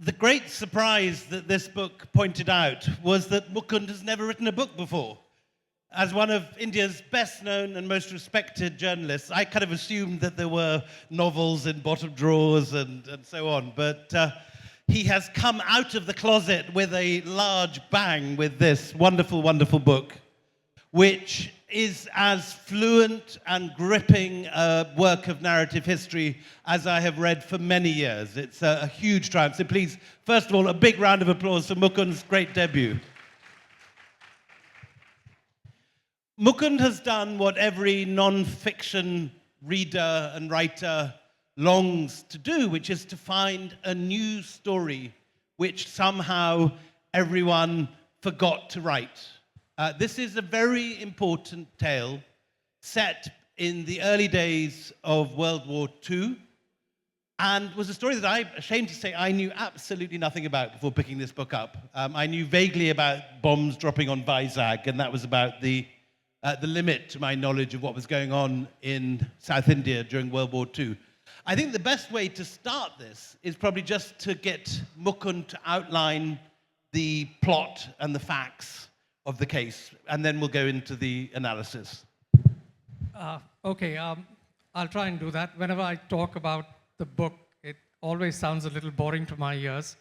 The great surprise that this book pointed out was that Mukund has never written a book before. As one of India's best known and most respected journalists, I kind of assumed that there were novels in bottom drawers and so on, but he has come out of the closet with a large bang with this wonderful, wonderful book, which is as fluent and gripping a work of narrative history as I have read for many years. It's a huge triumph. So please, first of all, a big round of applause for Mukund's great debut. Mukund has done what every non-fiction reader and writer longs to do, which is to find a new story which somehow everyone forgot to write. This is a very important tale set in the early days of World War II, and was a story that I'm ashamed to say I knew absolutely nothing about before picking this book up. I knew vaguely about bombs dropping on Vizag, and that was about the limit to my knowledge of what was going on in South India during World War II. I think the best way to start this is probably just to get Mukund to outline the plot and the facts of the case, and then we'll go into the analysis. Okay, I'll try and do that. Whenever I talk about the book, it always sounds a little boring to my ears,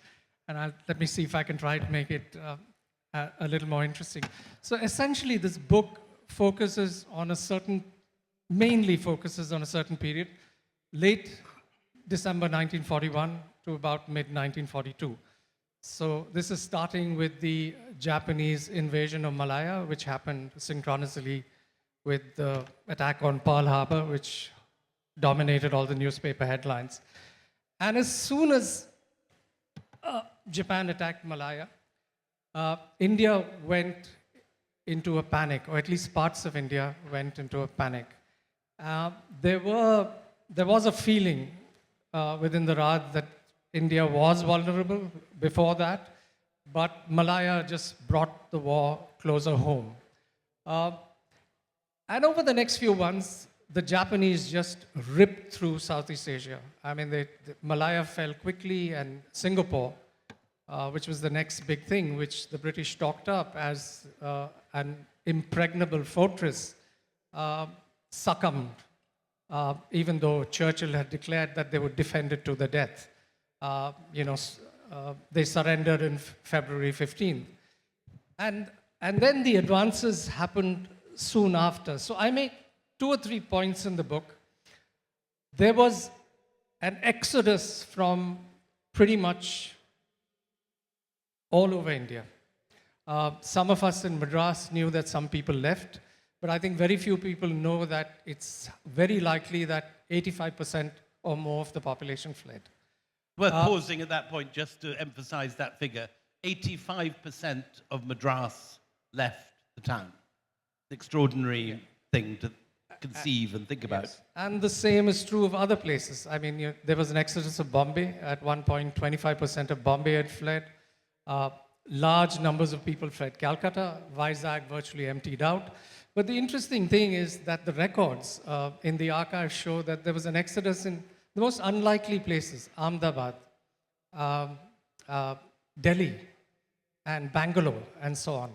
and let me see if I can try to make it a little more interesting. So essentially, this book mainly focuses on a certain period, late December 1941 to about mid-1942. So this is starting with the Japanese invasion of Malaya, which happened synchronously with the attack on Pearl Harbor, which dominated all the newspaper headlines. And as soon as Japan attacked Malaya, India went into a panic, or at least parts of India went into a panic. There was a feeling within the Raj that India was vulnerable before that, but Malaya just brought the war closer home. And over the next few months, the Japanese just ripped through Southeast Asia. I mean, Malaya fell quickly, and Singapore, which was the next big thing, which the British talked up as an impregnable fortress, succumbed, even though Churchill had declared that they would defend it to the death. They surrendered in February 15th. And then the advances happened soon after. So I make 2 or 3 points in the book. There was an exodus from pretty much all over India. Some of us in Madras knew that some people left, but I think very few people know that it's very likely that 85% or more of the population fled. Worth pausing at that point just to emphasize that figure. 85% of Madras left the town. Extraordinary thing to conceive and think about. Yes. And the same is true of other places. I mean, there was an exodus of Bombay. At one point, 25% of Bombay had fled. Large numbers of people fled Calcutta. Vizag virtually emptied out. But the interesting thing is that the records in the archive show that there was an exodus in the most unlikely places: Ahmedabad, Delhi, and Bangalore, and so on.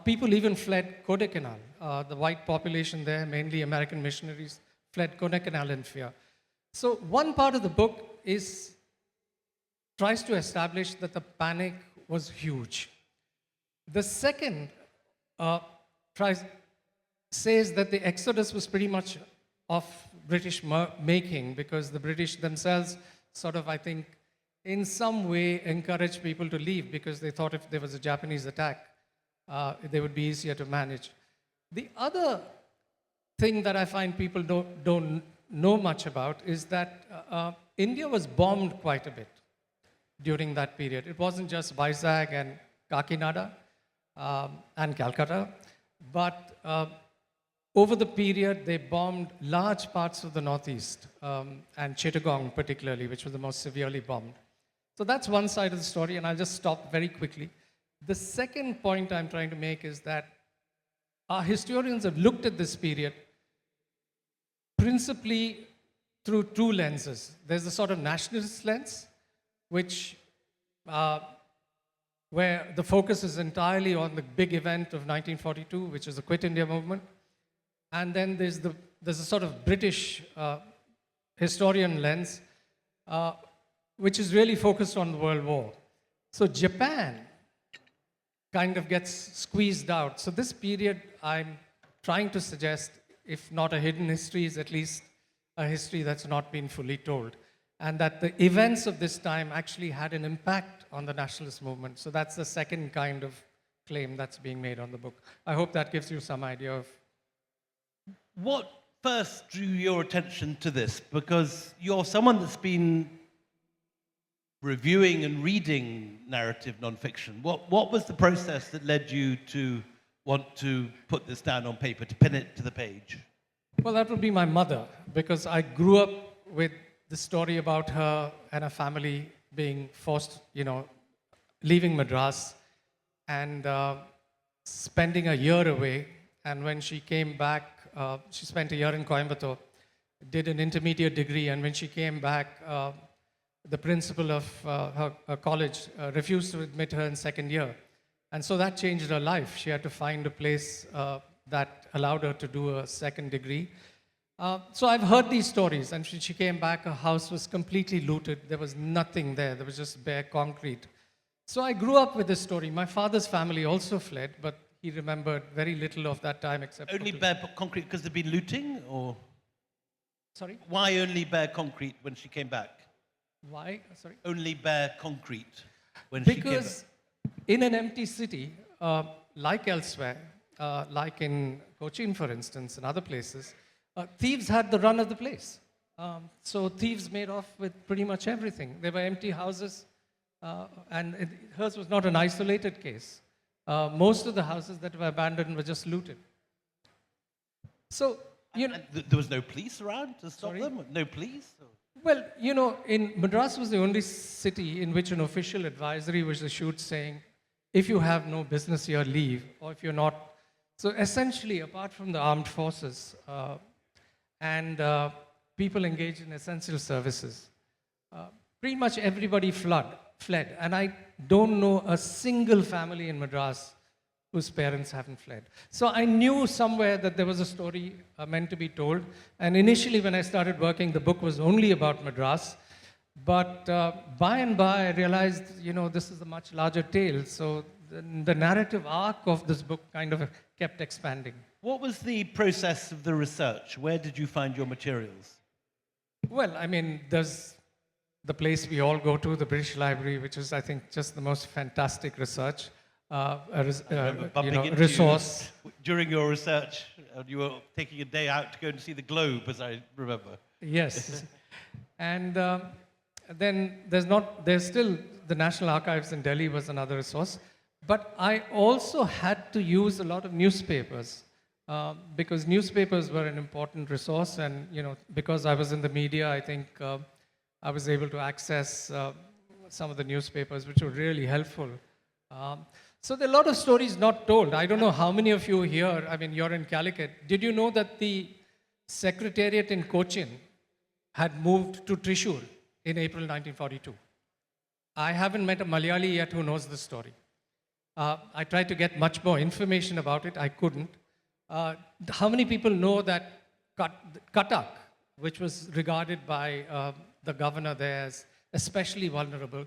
People even fled Kodaikanal. The white population there, mainly American missionaries, fled Kodaikanal in fear. So one part of the book tries to establish that the panic was huge. The second says that the exodus was pretty much of British making, because the British themselves sort of, I think, in some way encouraged people to leave, because they thought if there was a Japanese attack, they would be easier to manage. The other thing that I find people don't know much about is that India was bombed quite a bit during that period. It wasn't just Vizag and Kakinada and Calcutta, but over the period, they bombed large parts of the Northeast, and Chittagong particularly, which was the most severely bombed. So that's one side of the story, and I'll just stop very quickly. The second point I'm trying to make is that our historians have looked at this period principally through 2 lenses. There's a sort of nationalist lens, which uh, where the focus is entirely on the big event of 1942, which is the Quit India movement. And then there's a sort of British historian lens, which is really focused on the World War. So Japan kind of gets squeezed out. So this period, I'm trying to suggest, if not a hidden history, is at least a history that's not been fully told. And that the events of this time actually had an impact on the nationalist movement. So that's the second kind of claim that's being made on the book. I hope that gives you some idea of... What first drew your attention to this? Because you're someone that's been reviewing and reading narrative nonfiction. What was the process that led you to want to put this down on paper, to pin it to the page? Well, that would be my mother, because I grew up with the story about her and her family being forced, leaving Madras and spending a year away. And when she came back, she spent a year in Coimbatore, did an intermediate degree, and when she came back, the principal of her college refused to admit her in second year. And so that changed her life. She had to find a place that allowed her to do a second degree. So I've heard these stories, and when she came back, her house was completely looted. There was nothing there. There was just bare concrete. So I grew up with this story. My father's family also fled, but he remembered very little of that time except... Only bare concrete because they'd been looting, or? Sorry? Why only bare concrete when she came back? Why? Sorry? Only bare concrete when she came back? Because in an empty city, like elsewhere, like in Cochin, for instance, and other places, thieves had the run of the place. So thieves made off with pretty much everything. There were empty houses, and hers was not an isolated case. Most of the houses that were abandoned were just looted. So, And there was no police around to stop Sorry? them? No police? Or? Well, in Madras was the only city in which an official advisory was issued saying, if you have no business here, leave, or if you're not. So essentially, apart from the armed forces and people engaged in essential services, pretty much everybody fled. And I don't know a single family in Madras whose parents haven't fled. So I knew somewhere that there was a story meant to be told. And initially, when I started working, the book was only about Madras. But by and by, I realized, this is a much larger tale. So the narrative arc of this book kind of kept expanding. What was the process of the research? Where did you find your materials? Well, there's the place we all go to, the British Library, which is, I think, just the most fantastic research. Resource. During your research, you were taking a day out to go and see the globe, as I remember. Yes. And then there's still the National Archives in Delhi was another resource. But I also had to use a lot of newspapers because newspapers were an important resource. And, because I was in the media, I think I was able to access some of the newspapers, which were really helpful. So there are a lot of stories not told. I don't know how many of you here, you're in Calicut. Did you know that the secretariat in Cochin had moved to Trishur in April 1942? I haven't met a Malayali yet who knows the story. I tried to get much more information about it. I couldn't. How many people know that Cuttack, which was regarded by the governor there as especially vulnerable,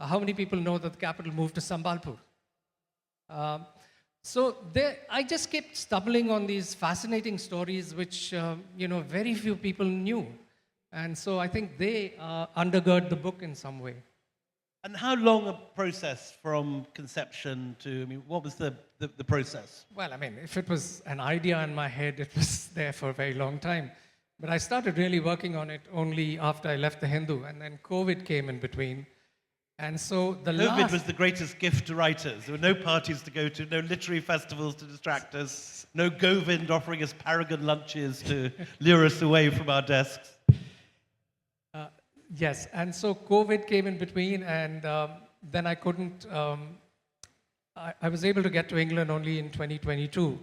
how many people know that the capital moved to Sambalpur? So I just kept stumbling on these fascinating stories which, very few people knew. And so I think they undergird the book in some way. And how long a process from conception to, what was the process? Well, if it was an idea in my head, it was there for a very long time. But I started really working on it only after I left the Hindu, and then COVID came in between. And so COVID was the greatest gift to writers. There were no parties to go to, no literary festivals to distract us, no Govind offering us paragon lunches to lure us away from our desks. Yes, and so COVID came in between, and then I couldn't, I was able to get to England only in 2022.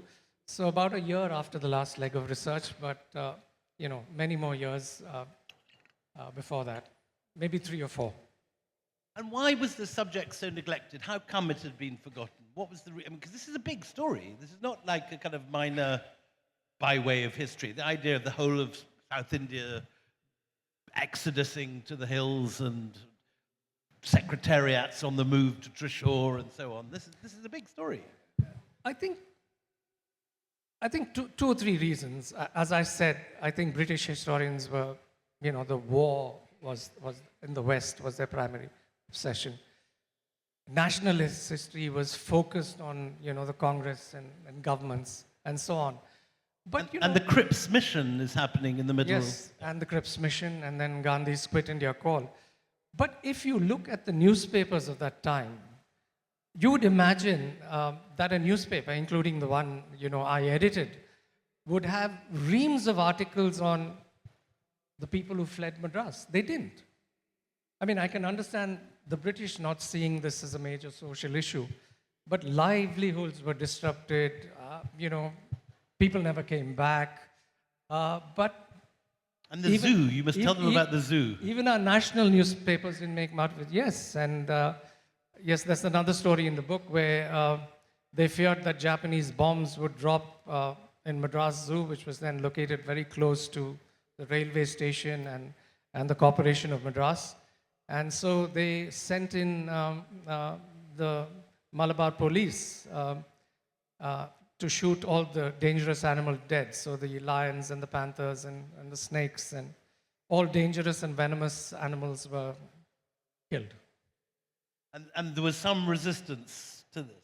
So about a year after the last leg of research, but, many more years before that, maybe 3 or 4. And why was the subject so neglected? How come it had been forgotten? What was the I mean, because this is a big story. This is not like a kind of minor byway of history. The idea of the whole of South India exodusing to the hills and secretariats on the move to Trishore and so on. This is a big story. I think two or three reasons. As I said, I think British historians were, the war was in the West was their primary obsession. Nationalist history was focused on, the Congress and governments and so on. But, And the Cripps mission is happening in the middle. Yes, and the Cripps mission, and then Gandhi's Quit India call. But if you look at the newspapers of that time, you would imagine that a newspaper, including the one I edited, would have reams of articles on the people who fled Madras. They didn't. I mean, I can understand the British not seeing this as a major social issue, but livelihoods were disrupted. People never came back. And the zoo, you must tell them about the zoo. Even our national newspapers didn't make much of it. Yes, and yes, that's another story in the book where they feared that Japanese bombs would drop in Madras Zoo, which was then located very close to the railway station and the Corporation of Madras. And so they sent in the Malabar police to shoot all the dangerous animals dead. So the lions and the panthers and the snakes and all dangerous and venomous animals were killed. And there was some resistance to this.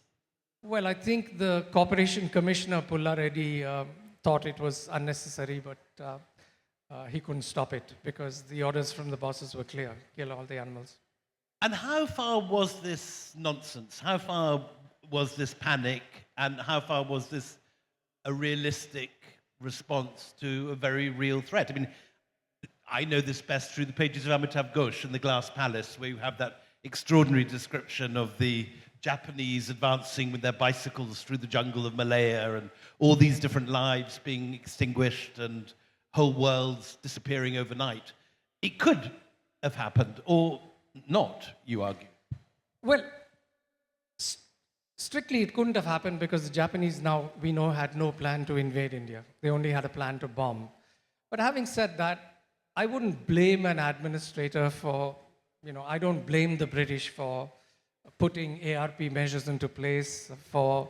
Well, I think the Corporation Commissioner, Pulla Reddy, thought it was unnecessary, but he couldn't stop it because the orders from the bosses were clear, kill all the animals. And how far was this nonsense? How far was this panic? And how far was this a realistic response to a very real threat? I mean, I know this best through the pages of Amitav Ghosh and the Glass Palace, where you have that extraordinary description of the Japanese advancing with their bicycles through the jungle of Malaya and all these different lives being extinguished and whole worlds disappearing overnight. It could have happened, or not, you argue. Well, strictly, it couldn't have happened because the Japanese now, we know, had no plan to invade India. They only had a plan to bomb. But having said that, I wouldn't blame an administrator for, I don't blame the British for putting ARP measures into place, for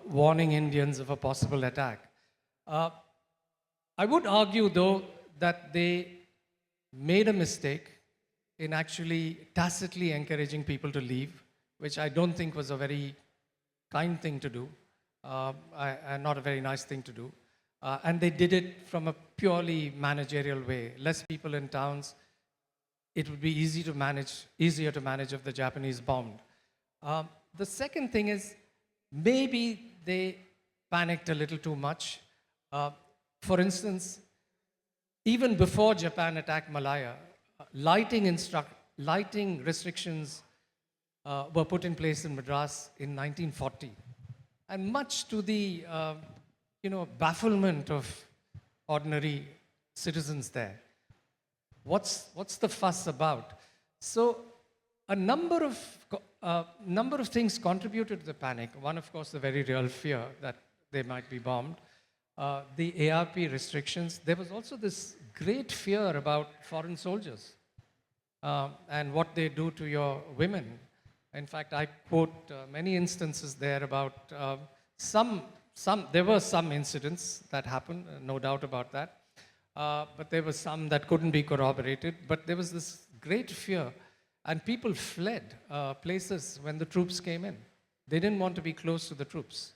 warning Indians of a possible attack. I would argue, though, that they made a mistake in actually tacitly encouraging people to leave, which I don't think was a very kind thing to do, and not a very nice thing to do. And they did it from a purely managerial way. Less people in towns, it would be easier to manage if the Japanese bombed. The second thing is, maybe they panicked a little too much. For instance, even before Japan attacked Malaya, lighting restrictions were put in place in Madras in 1940. And much to the bafflement of ordinary citizens there. What's the fuss about? So a number of things contributed to the panic. One, of course, the very real fear that they might be bombed. The ARP restrictions. There was also this great fear about foreign soldiers and what they do to your women. In fact, I quote many instances there about there were some incidents that happened, no doubt about that. But there were some that couldn't be corroborated. But there was this great fear, and people fled places when the troops came in. They didn't want to be close to the troops,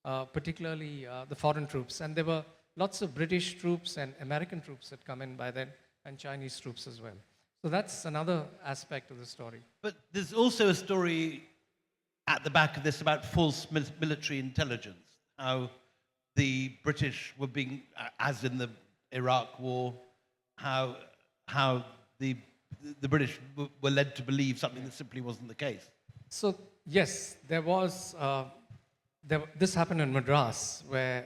particularly the foreign troops. And there were lots of British troops and American troops that come in by then, and Chinese troops as well. So that's another aspect of the story. But there's also a story at the back of this about false military intelligence, how the British were being, as in the Iraq War, how the British were led to believe something that simply wasn't the case. So yes, there was, this happened in Madras, where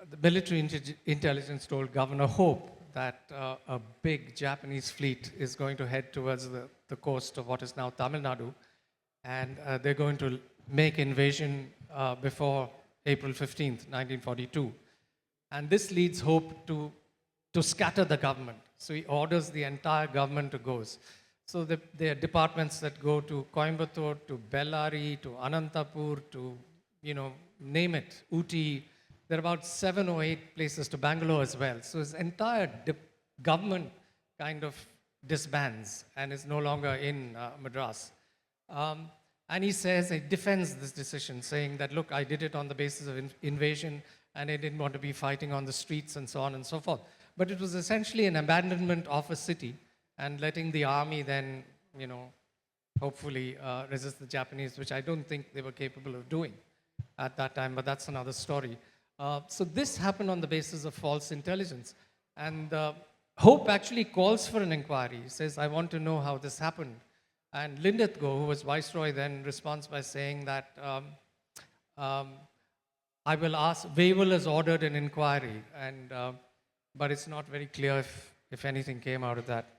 the military intelligence told Governor Hope that a big Japanese fleet is going to head towards the coast of what is now Tamil Nadu, and they're going to make invasion before April 15th, 1942. And this leads Hope to scatter the government. So he orders the entire government to go. So there are departments that go to Coimbatore, to Bellary, to Anantapur, to, name it, Ooty. There are about 7 or 8 places, to Bangalore as well. So his entire government kind of disbands and is no longer in Madras. And he says, he defends this decision, saying that, look, I did it on the basis of invasion, and I didn't want to be fighting on the streets and so on and so forth. But it was essentially an abandonment of a city and letting the army then, hopefully resist the Japanese, which I don't think they were capable of doing at that time, but that's another story. So this happened on the basis of false intelligence. And Hope actually calls for an inquiry. He says, I want to know how this happened. And Lindithgow, who was viceroy then, responds by saying that I will ask, Wavell has ordered an inquiry, and, but it's not very clear if anything came out of that.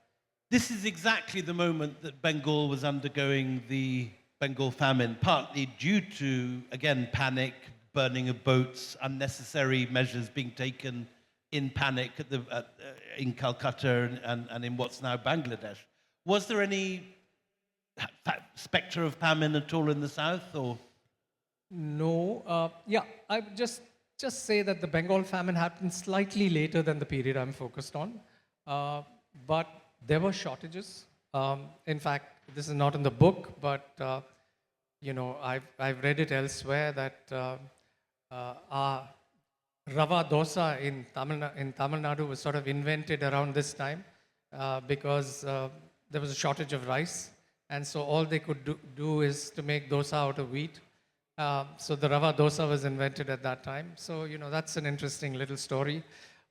This is exactly the moment that Bengal was undergoing the Bengal famine, partly due to, again, panic, burning of boats, unnecessary measures being taken in panic in Calcutta and in what's now Bangladesh. Was there any spectre of famine at all in the south, or? No. I would just say that the Bengal famine happened slightly later than the period I'm focused on. But there were shortages. In fact, this is not in the book, but I've read it elsewhere that Rava dosa in Tamil Nadu was sort of invented around this time because there was a shortage of rice, and so all they could do is to make dosa out of wheat. So the Rava dosa was invented at that time. So that's an interesting little story.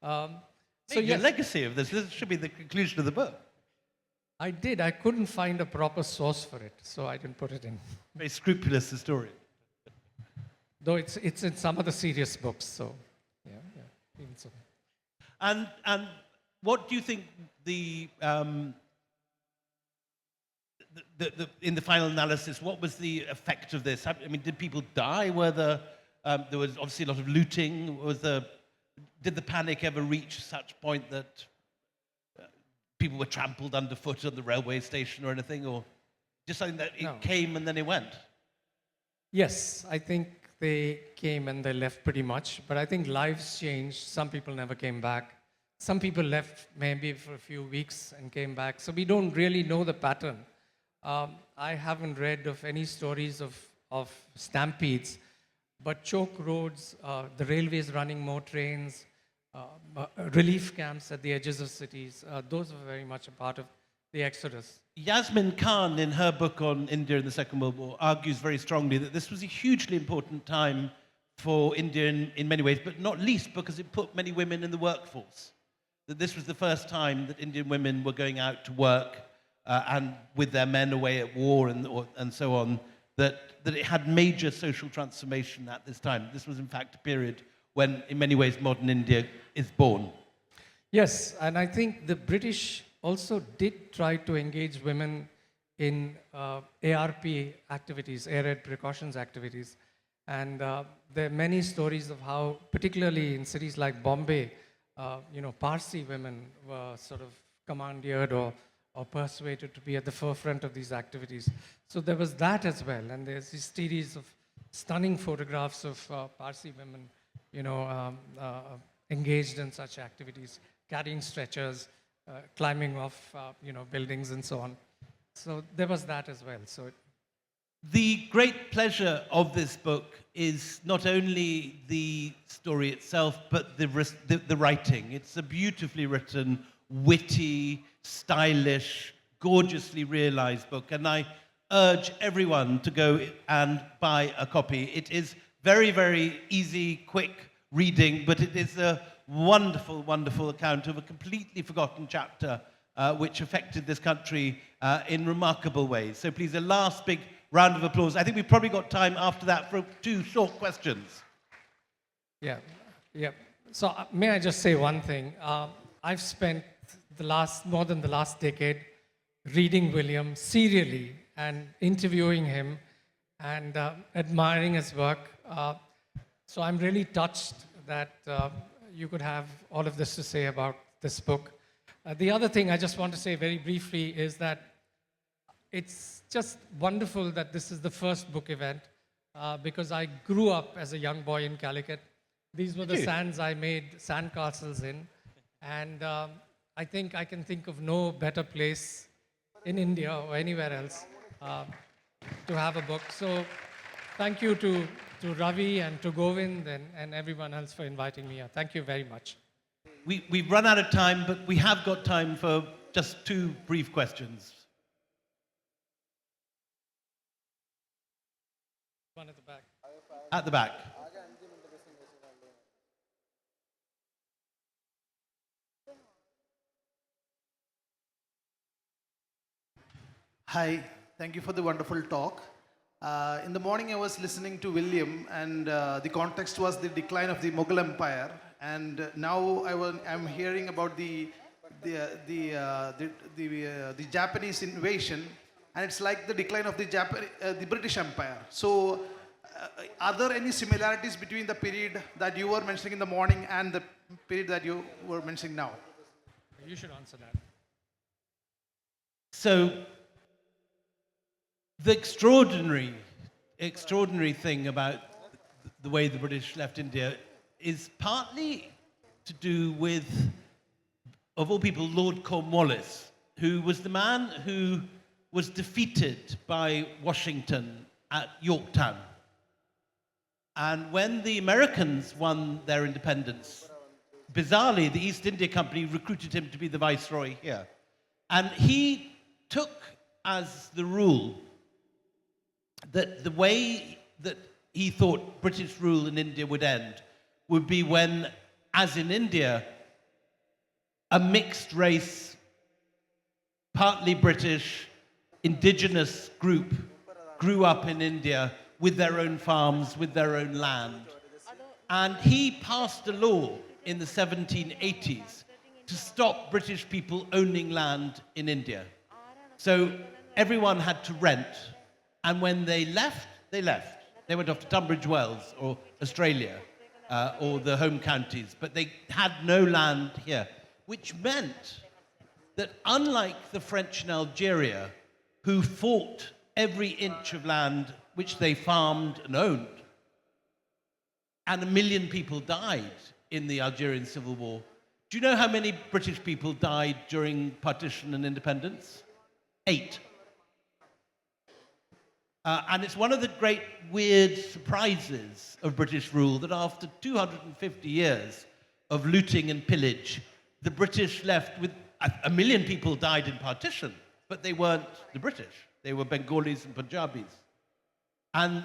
So your legacy of this should be the conclusion of the book. I did. I couldn't find a proper source for it, so I didn't put it in. Very scrupulous historian. Though it's in some of the serious books, so yeah, even so. And what do you think in the final analysis, what was the effect of this? I mean, did people die? There was obviously a lot of looting. Did the panic ever reach such point that people were trampled underfoot at the railway station or anything, or just something that it came and then it went? Yes, I think they came and they left pretty much, but I think lives changed. Some people never came back. Some people left maybe for a few weeks and came back. So we don't really know the pattern. I haven't read of any stories of stampedes, but choke roads, the railways running more trains, relief camps at the edges of cities, those were very much a part of the exodus. Yasmin Khan, in her book on India in the Second World War, argues very strongly that this was a hugely important time for India in many ways, but not least because it put many women in the workforce. That this was the first time that Indian women were going out to work and with their men away at war and so on, that it had major social transformation at this time. This was, in fact, a period when, in many ways, modern India is born. Yes, and I think the British also did try to engage women in ARP activities, air raid precautions activities. And there are many stories of how, particularly in cities like Bombay, Parsi women were sort of commandeered or persuaded to be at the forefront of these activities. So there was that as well. And there's this series of stunning photographs of Parsi women, engaged in such activities, carrying stretchers, climbing off, buildings and so on. So there was that as well. So the great pleasure of this book is not only the story itself, but the writing. It's a beautifully written, witty, stylish, gorgeously realized book, and I urge everyone to go and buy a copy. It is very, very easy, quick reading, but it is a wonderful, wonderful account of a completely forgotten chapter which affected this country in remarkable ways. So please, a last big round of applause. I think we've probably got time after that for 2 short questions. Yeah. So may I just say one thing? I've spent more than the last decade reading William serially and interviewing him and admiring his work. So I'm really touched that you could have all of this to say about this book. The other thing I just want to say very briefly is that it's just wonderful that this is the first book event because I grew up as a young boy in Calicut. These were the sands I made sandcastles in. And I think I can think of no better place in India or anywhere else to have a book. So thank you to Ravi and to Govind and everyone else for inviting me here. Thank you very much. We've run out of time, but we have got time for just two brief questions. One at the back. At the back. Hi, thank you for the wonderful talk. In the morning, I was listening to William, and the context was the decline of the Mughal Empire. And now I'm hearing about the Japanese invasion, and it's like the decline of the British Empire. So, are there any similarities between the period that you were mentioning in the morning and the period that you were mentioning now? You should answer that. So, the extraordinary thing about the way the British left India is partly to do with, of all people, Lord Cornwallis, who was the man who was defeated by Washington at Yorktown. And when the Americans won their independence, bizarrely, the East India Company recruited him to be the viceroy here. And he took as the rule that the way that he thought British rule in India would end would be when, as in India, a mixed race, partly British, indigenous group grew up in India with their own farms, with their own land. And he passed a law in the 1780s to stop British people owning land in India. So everyone had to rent. And when they left, they left. They went off to Tunbridge Wells or Australia or the home counties, but they had no land here, which meant that unlike the French in Algeria, who fought every inch of land which they farmed and owned, and 1 million people died in the Algerian Civil War. Do you know how many British people died during partition and independence? 8. And it's one of the great weird surprises of British rule that after 250 years of looting and pillage, the British left with 1 million people died in partition, but they weren't the British. They were Bengalis and Punjabis. And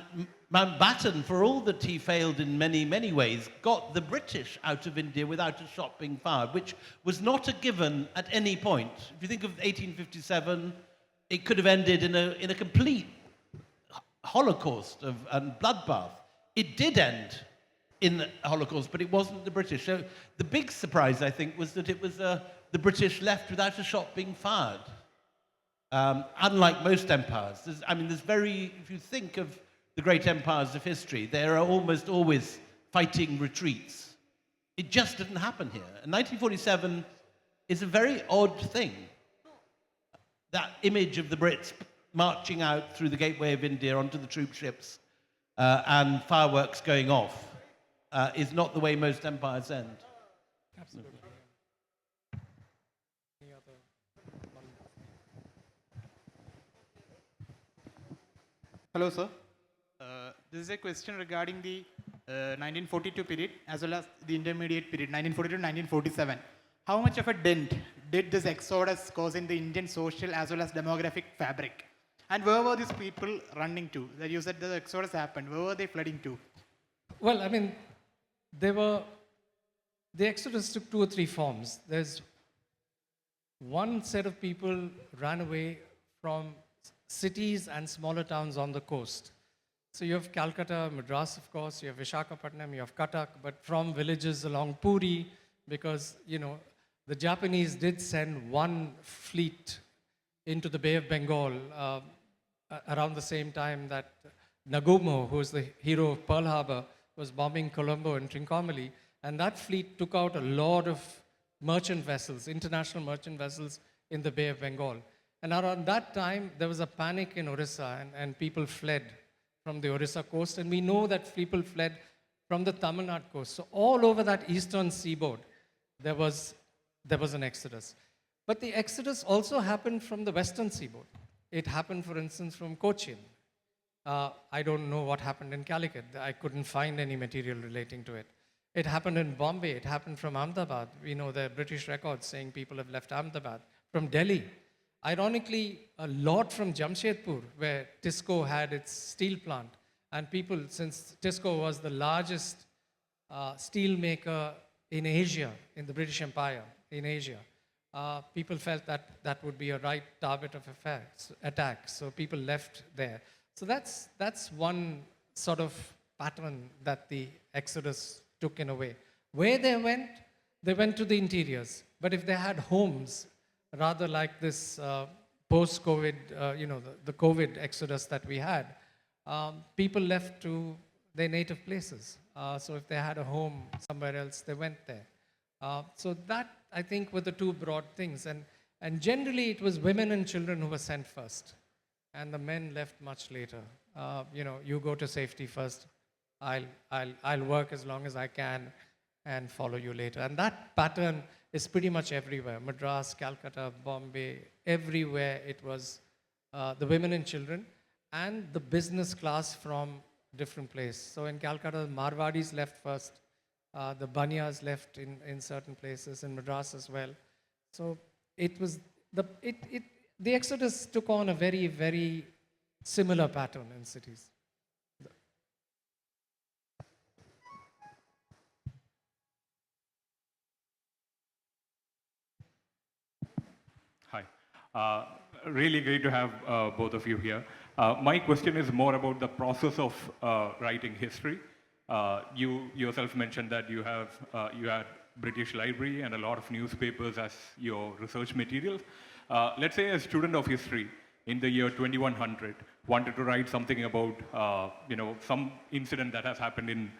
Mountbatten, for all that he failed in many, many ways, got the British out of India without a shot being fired, which was not a given at any point. If you think of 1857, it could have ended in a complete Holocaust and bloodbath. It did end in a Holocaust, but it wasn't the British. So the big surprise, I think, was that it was the British left without a shot being fired. Unlike most empires. If you think of the great empires of history, there are almost always fighting retreats. It just didn't happen here. And 1947 is a very odd thing. That image of the Brits marching out through the gateway of India onto the troop ships and fireworks going off is not the way most empires end. Absolutely. Any other one? Hello, sir. This is a question regarding the 1942 period as well as the intermediate period, 1942 to 1947. How much of a dent did this exodus cause in the Indian social as well as demographic fabric? And where were these people running to? That you said the exodus happened. Where were they flooding to? Well, the exodus took 2 or 3 forms. There's one set of people ran away from cities and smaller towns on the coast. So you have Calcutta, Madras, of course, you have Visakhapatnam, you have Cuttack, but from villages along Puri, because, the Japanese did send one fleet into the Bay of Bengal around the same time that Nagumo, who was the hero of Pearl Harbor, was bombing Colombo and Trincomalee. And that fleet took out a lot of merchant vessels, international merchant vessels in the Bay of Bengal. And around that time, there was a panic in Orissa, and people fled from the Orissa coast. And we know that people fled from the Tamil Nadu coast. So all over that eastern seaboard, there was an exodus. But the exodus also happened from the western seaboard. It happened, for instance, from Cochin. I don't know what happened in Calicut. I couldn't find any material relating to it. It happened in Bombay. It happened from Ahmedabad. We know there are British records saying people have left Ahmedabad. From Delhi. Ironically, a lot from Jamshedpur, where Tisco had its steel plant. And people, since Tisco was the largest steel maker in Asia, in the British Empire, in Asia, people felt that that would be a right target of attack. So people left there. So that's one sort of pattern that the Exodus took in a way. Where they went to the interiors. But if they had homes, rather like this post-COVID, the COVID exodus that we had, people left to their native places. So if they had a home somewhere else, they went there. So that, I think, were the two broad things. And generally, it was women and children who were sent first. And the men left much later. You go to safety first. I'll work as long as I can and follow you later. And that pattern is pretty much everywhere. Madras, Calcutta, Bombay, everywhere it was the women and children and the business class from different places. So in Calcutta, the Marwadis left first. The Banyas left in certain places, in Madras as well. So it was, the exodus took on a very, very similar pattern in cities. Hi. Really great to have both of you here. My question is more about the process of writing history. You yourself mentioned that you had British Library and a lot of newspapers as your research materials. Let's say a student of history in the year 2100 wanted to write something about some incident that has happened in,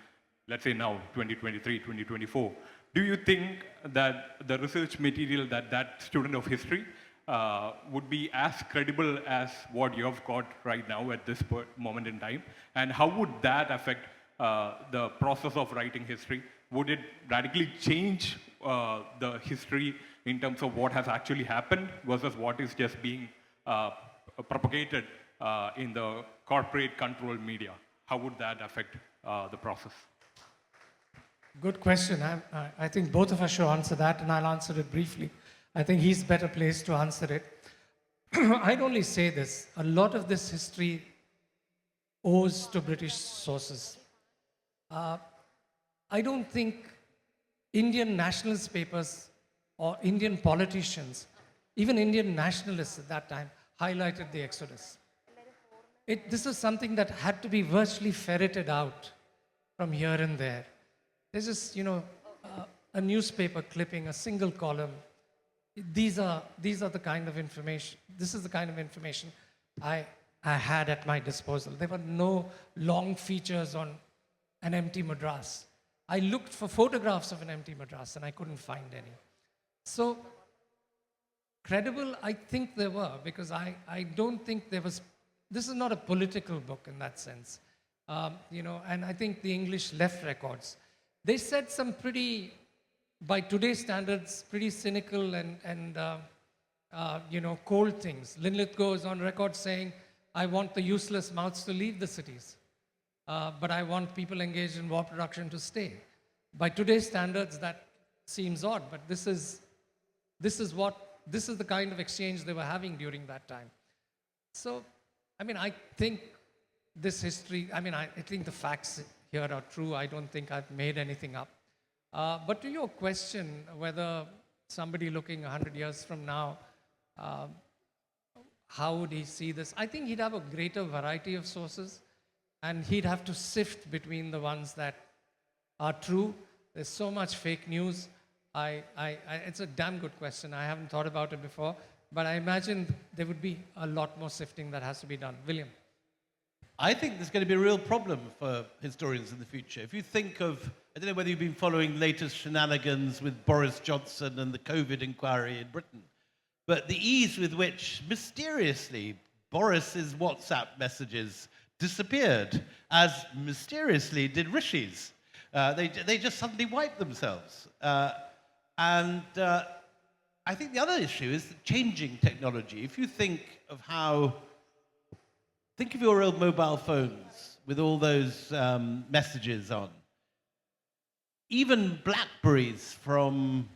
let's say now, 2023, 2024. Do you think that the research material that student of history would be as credible as what you have got right now at this moment in time? And how would that affect the process of writing history? Would it radically change the history in terms of what has actually happened versus what is just being propagated in the corporate controlled media? How would that affect the process? Good question. I think both of us should answer that, and I'll answer it briefly. I think he's better placed to answer it. I'd only say this. A lot of this history owes to British sources. I don't think Indian nationalist papers or Indian politicians, even Indian nationalists at that time, highlighted the Exodus. This is something that had to be virtually ferreted out from here and there. There's just, a newspaper clipping, a single column. These are the kind of information, this is the kind of information I had at my disposal. There were no long features on an empty Madras. I looked for photographs of an empty Madras and I couldn't find any. So, credible, I think there were, because I don't think there was, this is not a political book in that sense. And I think the English left records. They said some pretty, by today's standards, pretty cynical and cold things. Linlithgow is on record saying, I want the useless mouths to leave the cities, but I want people engaged in war production to stay. By today's standards, that seems odd, but this is the kind of exchange they were having during that time. So, I think this history, I think the facts here are true. I don't think I've made anything up. But to your question, whether somebody looking 100 years from now, how would he see this? I think he'd have a greater variety of sources, and he'd have to sift between the ones that are true. There's so much fake news. It's a damn good question. I haven't thought about it before, but I imagine there would be a lot more sifting that has to be done. William. I think there's going to be a real problem for historians in the future. If you think of, I don't know whether you've been following latest shenanigans with Boris Johnson and the COVID inquiry in Britain, but the ease with which, mysteriously, Boris's WhatsApp messages disappeared, as mysteriously did Rishi's. They just suddenly wiped themselves. And I think the other issue is the changing technology. If you think of think of your old mobile phones with all those messages on. Even Blackberries from,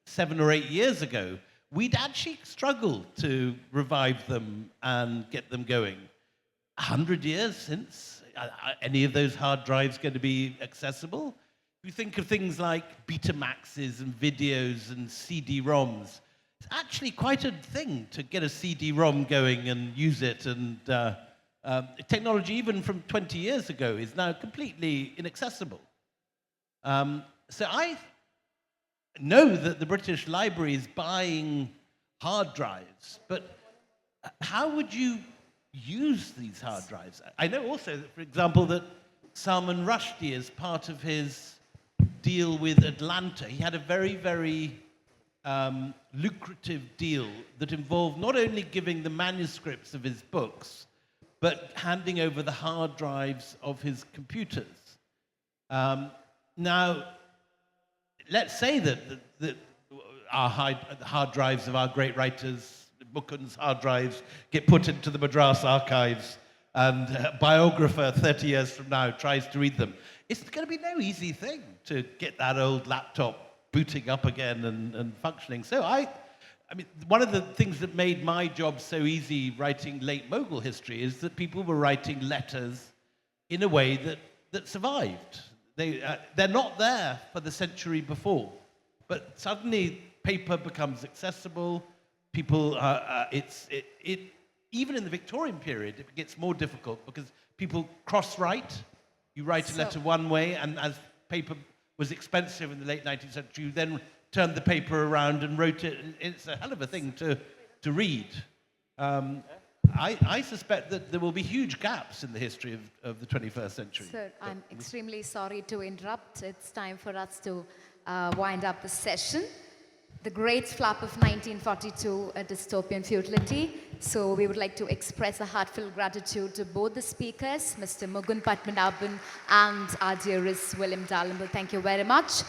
7 or 8 years ago, we'd actually struggled to revive them and get them going. 100 years since, any of those hard drives going to be accessible? If you think of things like Betamaxes and videos and CD-ROMs, it's actually quite a thing to get a CD-ROM going and use it. And technology, even from 20 years ago, is now completely inaccessible. So I know that the British Library is buying hard drives, but how would you use these hard drives? I know also that, for example, that Salman Rushdie, as part of his deal with Atlanta, he had a very, very lucrative deal that involved not only giving the manuscripts of his books, but handing over the hard drives of his computers. Now, let's say that our hard drives of our great writers, Mukund's hard drives, get put into the Madras archives, and a biographer 30 years from now tries to read them. It's going to be no easy thing to get that old laptop booting up again and functioning. So I mean, one of the things that made my job so easy writing late Mughal history is that people were writing letters in a way that survived. They're not there for the century before, but suddenly paper becomes accessible. People, even in the Victorian period, it gets more difficult because people cross-write. You write a letter one way, and as paper was expensive in the late 19th century, you then turned the paper around and wrote it. It's a hell of a thing to read. I suspect that there will be huge gaps in the history of the 21st century. Sir, I'm extremely sorry to interrupt. It's time for us to wind up the session. The great flap of 1942, a dystopian futility. So we would like to express a heartfelt gratitude to both the speakers, Mr. Mukund Padmanabhan and our dearest William Dalrymple. Thank you very much.